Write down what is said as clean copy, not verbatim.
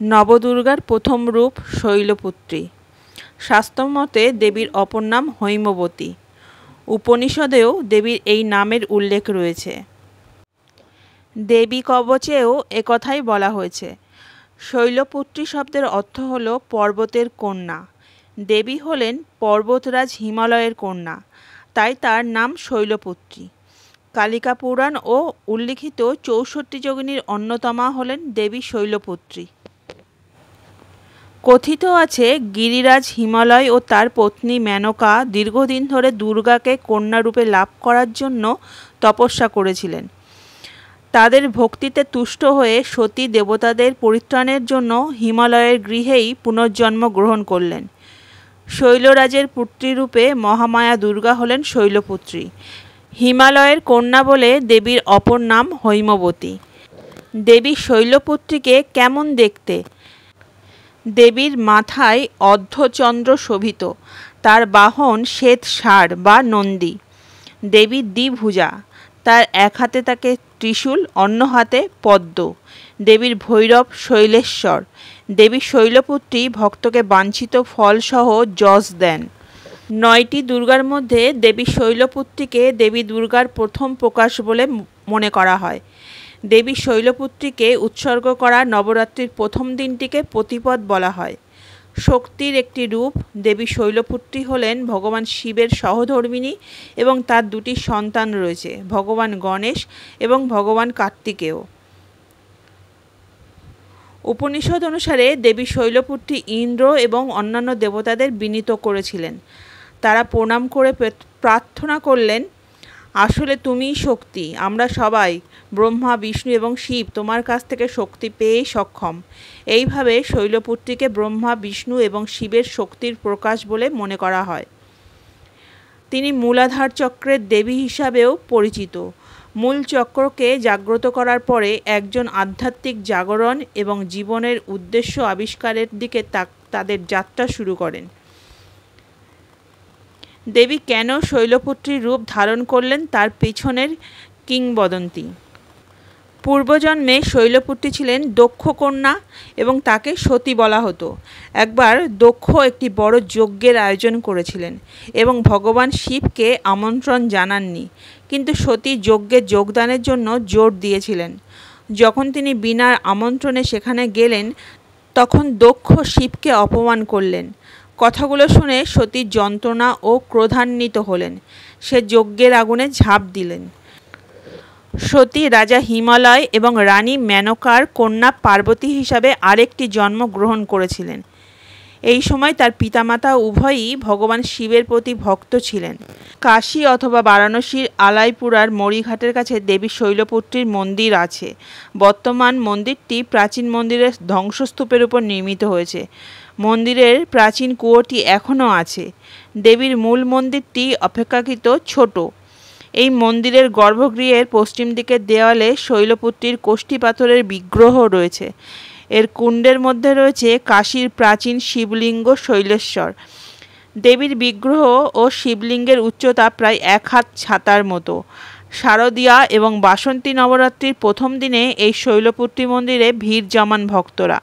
নবদুর্গার প্রথম রূপ শৈলপুত্রী। শাস্ত্রমতে দেবীর অপর নাম হৈমবতী। উপনিষদেও দেবীর এই নামের উল্লেখ রয়েছে। দেবী কবচেও একথাই বলা হয়েছে। শৈলপুত্রী শব্দের অর্থ হল পর্বতের কন্যা। দেবী হলেন পর্বতরাজ হিমালয়ের কন্যা, তাই তার নাম শৈলপুত্রী। কালিকা পুরাণ ও উল্লিখিত ৬৪ যোগিনীর অন্যতমা হলেন দেবী শৈলপুত্রী। কথিত আছে গিরিরাজ হিমালয় ও তার পত্নী মেনকা দীর্ঘদিন ধরে দুর্গাকে কন্যারূপে লাভ করার জন্য তপস্যা করেছিলেন। তাদের ভক্তিতে তুষ্ট হয়ে সতী দেবতাদের পরিত্রাণের জন্য হিমালয়ের গৃহেই পুনর্জন্ম গ্রহণ করলেন। শৈলরাজের পুত্রীরূপে মহামায়া দুর্গা হলেন শৈলপুত্রী। হিমালয়ের কন্যা বলে দেবীর অপর নাম হৈমবতী। দেবী শৈলপুত্রীকে কেমন দেখতে? দেবীর মাথায় অর্ধচন্দ্র শোভিত, তার বাহন শ্বেত ষাঁড় বা নন্দী। দেবী দ্বিভুজা, তার এক হাতে থাকে ত্রিশূল, অন্য হাতে পদ্ম। দেবীর ভৈরব শৈলেশ্বর। দেবী শৈলপুত্রী ভক্তকে বাঞ্ছিত ফলসহ যশ দেন। ৯টি দুর্গার মধ্যে দেবী শৈলপুত্রীকে দেবী দুর্গার প্রথম প্রকাশ বলে মনে করা হয়। দেবী শৈলপুত্রীকে উৎসর্গ করা নবরাত্রির প্রথম দিনটিকে প্রতিপদ বলা হয়। শক্তির একটি রূপ দেবী শৈলপুত্রী হলেন ভগবান শিবের সহধর্মিণী এবং তার দুটি সন্তান রয়েছে, ভগবান গণেশ এবং ভগবান কার্তিকেয়। উপনিষদ অনুসারে দেবী শৈলপুত্রী ইন্দ্র এবং অন্যান্য দেবতাদের বিনীত করেছিলেন। তারা প্রণাম করে প্রার্থনা করলেন, আসলে তুমিই শক্তি, আমরা সবাই ব্রহ্মা বিষ্ণু এবং শিব তোমার কাছ থেকে শক্তি পেয়েই সক্ষম। এইভাবে শৈলপুত্রীকে ব্রহ্মা বিষ্ণু এবং শিবের শক্তির প্রকাশ বলে মনে করা হয়। তিনি মূলাধার চক্রের দেবী হিসাবেও পরিচিত। মূল চক্রকে জাগ্রত করার পরে একজন আধ্যাত্মিক জাগরণ এবং জীবনের উদ্দেশ্য আবিষ্কারের দিকে তাদের যাত্রা শুরু করেন। দেবী কেন শৈলপুত্রীর রূপ ধারণ করলেন তার পিছনের কিংবদন্তি। পূর্বজন্মে শৈলপুত্রী ছিলেন দক্ষ কন্যা এবং তাকে সতী বলা হতো। একবার দক্ষ একটি বড় যজ্ঞের আয়োজন করেছিলেন এবং ভগবান শিবকে আমন্ত্রণ জানাননি, কিন্তু সতী যজ্ঞে যোগদানের জন্য জোর দিয়েছিলেন। যখন তিনি বিনা আমন্ত্রণে সেখানে গেলেন, তখন দক্ষ শিবকে অপমান করলেন। কথাগুলো শুনে সতী যন্ত্রণা ও ক্রোধান্বিত হলেন। সে যজ্ঞের আগুনে ঝাঁপ দিলেন। সতী রাজা হিমালয় এবং রানী মেনকার কন্যা পার্বতী হিসাবে আরেকটি জন্ম গ্রহণ করেছিলেন। এই সময় তার পিতামাতা উভয়ই ভগবান শিবের প্রতি ভক্ত ছিলেন। কাশী অথবা বারাণসীর আলাইপুরার মরিঘাটের কাছে দেবী শৈলপুত্রীর মন্দির আছে। বর্তমান মন্দিরটি প্রাচীন মন্দিরের ধ্বংসস্তূপের উপর নির্মিত হয়েছে। মন্দিরের প্রাচীন কুয়োটি এখনও আছে। দেবীর মূল মন্দিরটি অপেক্ষাকৃত ছোট। এই মন্দিরের গর্ভগৃহের পশ্চিম দিকের দেওয়ালে শৈলপুত্রীর কোষ্ঠী পাথরের বিগ্রহ রয়েছে। এর কুণ্ডের মধ্যে রয়েছে কাশীর প্রাচীন শিবলিঙ্গ শৈলেশ্বর। দেবীর বিগ্রহ ও শিবলিঙ্গের উচ্চতা প্রায় ১ হাত ছাতার মতো। শারদীয়া এবং বাসন্তী নবরাত্রির প্রথম দিনে এই শৈলপুত্রী মন্দিরে ভিড় জমান ভক্তরা।